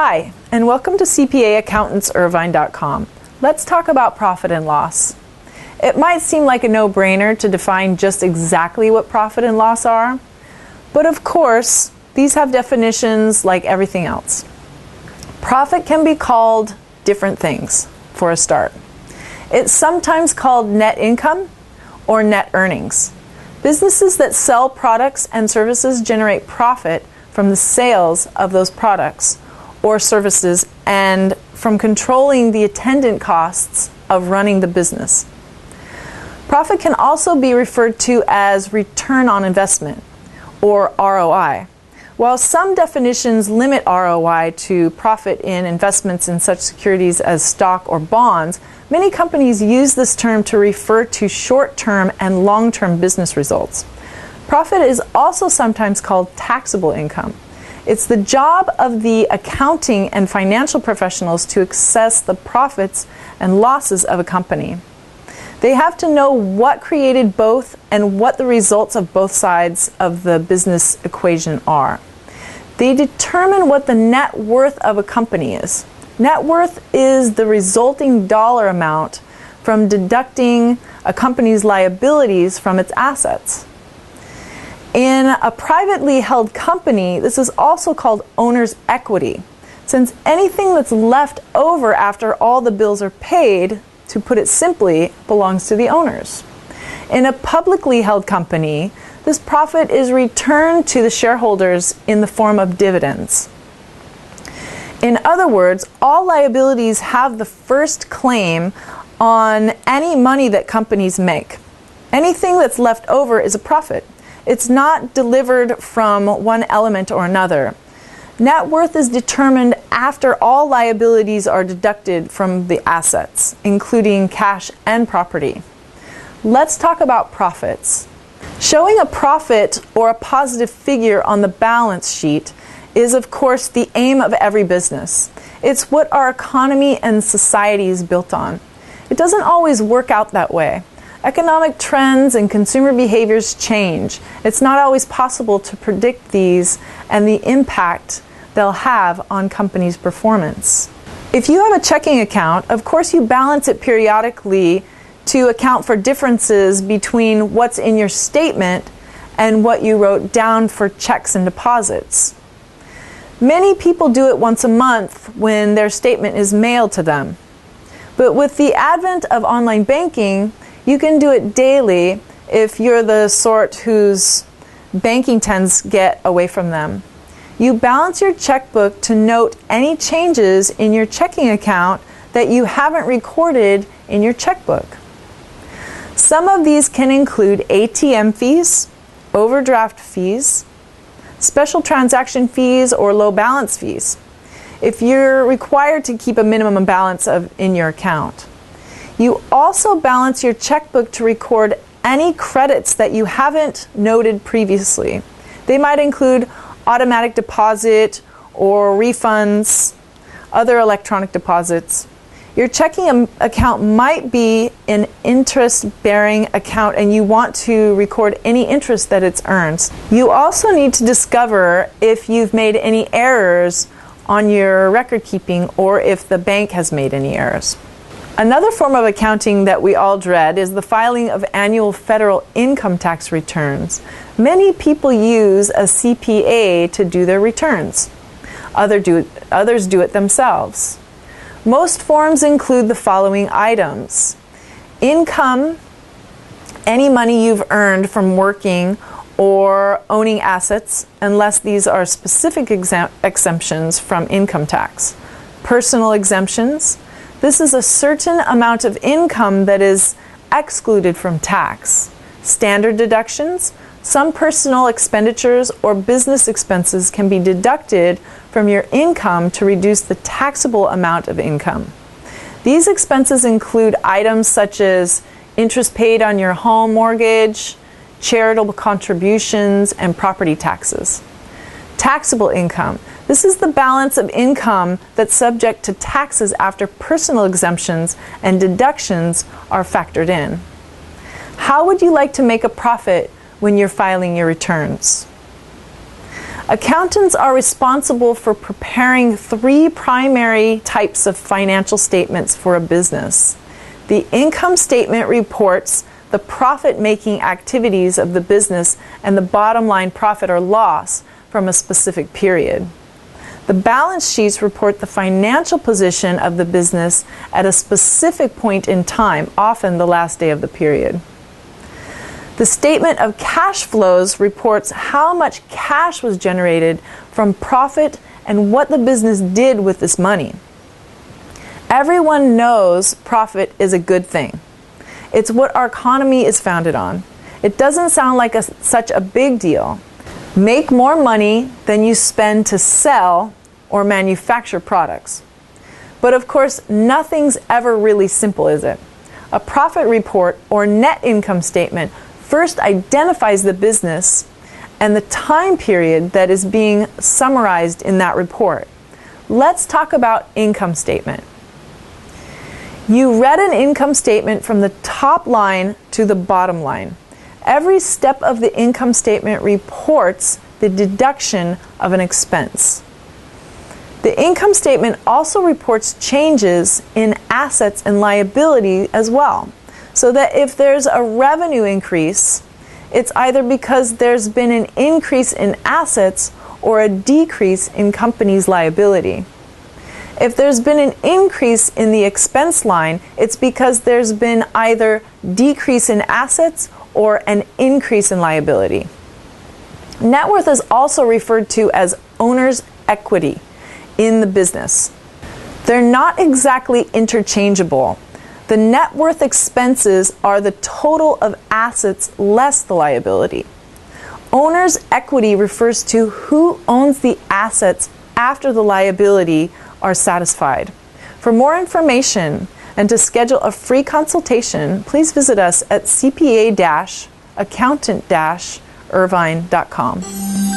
Hi, and welcome to CPAaccountantsIrvine.com. Let's talk about profit and loss. It might seem like a no-brainer to define just exactly what profit and loss are, but of course, these have definitions like everything else. Profit can be called different things, for a start. It's sometimes called net income or net earnings. Businesses that sell products and services generate profit from the sales of those products or services and from controlling the attendant costs of running the business. Profit can also be referred to as return on investment, or ROI. While some definitions limit ROI to profit in investments in such securities as stock or bonds, many companies use this term to refer to short-term and long-term business results. Profit is also sometimes called taxable income. It's the job of the accounting and financial professionals to assess the profits and losses of a company. They have to know what created both and what the results of both sides of the business equation are. They determine what the net worth of a company is. Net worth is the resulting dollar amount from deducting a company's liabilities from its assets. In a privately held company, this is also called owner's equity, since anything that's left over after all the bills are paid, to put it simply, belongs to the owners. In a publicly held company, this profit is returned to the shareholders in the form of dividends. In other words, all liabilities have the first claim on any money that companies make. Anything that's left over is a profit. It's not delivered from one element or another. Net worth is determined after all liabilities are deducted from the assets, including cash and property. Let's talk about profits. Showing a profit or a positive figure on the balance sheet is, of course, the aim of every business. It's what our economy and society is built on. It doesn't always work out that way. Economic trends and consumer behaviors change. It's not always possible to predict these and the impact they'll have on companies' performance. If you have a checking account, of course you balance it periodically to account for differences between what's in your statement and what you wrote down for checks and deposits. Many people do it once a month when their statement is mailed to them. But with the advent of online banking, you can do it daily if you're the sort whose banking tends to get away from them. You balance your checkbook to note any changes in your checking account that you haven't recorded in your checkbook. Some of these can include ATM fees, overdraft fees, special transaction fees, or low balance fees, if you're required to keep a minimum balance in your account. You also balance your checkbook to record any credits that you haven't noted previously. They might include automatic deposit or refunds, other electronic deposits. Your checking account might be an interest-bearing account and you want to record any interest that it's earned. You also need to discover if you've made any errors on your record keeping or if the bank has made any errors. Another form of accounting that we all dread is the filing of annual federal income tax returns. Many people use a CPA to do their returns. Others do it themselves. Most forms include the following items: income, any money you've earned from working or owning assets, unless these are specific exemptions from income tax. Personal exemptions. This is a certain amount of income that is excluded from tax. Standard deductions. Some personal expenditures or business expenses can be deducted from your income to reduce the taxable amount of income. These expenses include items such as interest paid on your home mortgage, charitable contributions, and property taxes. Taxable income. This is the balance of income that's subject to taxes after personal exemptions and deductions are factored in. How would you like to make a profit when you're filing your returns? Accountants are responsible for preparing three primary types of financial statements for a business. The income statement reports the profit-making activities of the business and the bottom line profit or loss from a specific period. The balance sheets report the financial position of the business at a specific point in time, often the last day of the period. The statement of cash flows reports how much cash was generated from profit and what the business did with this money. Everyone knows profit is a good thing. It's what our economy is founded on. It doesn't sound like such a big deal. Make more money than you spend to sell or manufacture products. But of course, nothing's ever really simple, is it? A profit report or net income statement first identifies the business and the time period that is being summarized in that report. Let's talk about income statement. You read an income statement from the top line to the bottom line. Every step of the income statement reports the deduction of an expense. The income statement also reports changes in assets and liability as well, so that if there's a revenue increase, it's either because there's been an increase in assets or a decrease in company's liability. If there's been an increase in the expense line, it's because there's been either decrease in assets or an increase in liability. Net worth is also referred to as owner's equity in the business. They're not exactly interchangeable. The net worth expenses are the total of assets less the liability. Owner's equity refers to who owns the assets after the liability are satisfied. For more information and to schedule a free consultation, please visit us at cpa-accountant-irvine.com.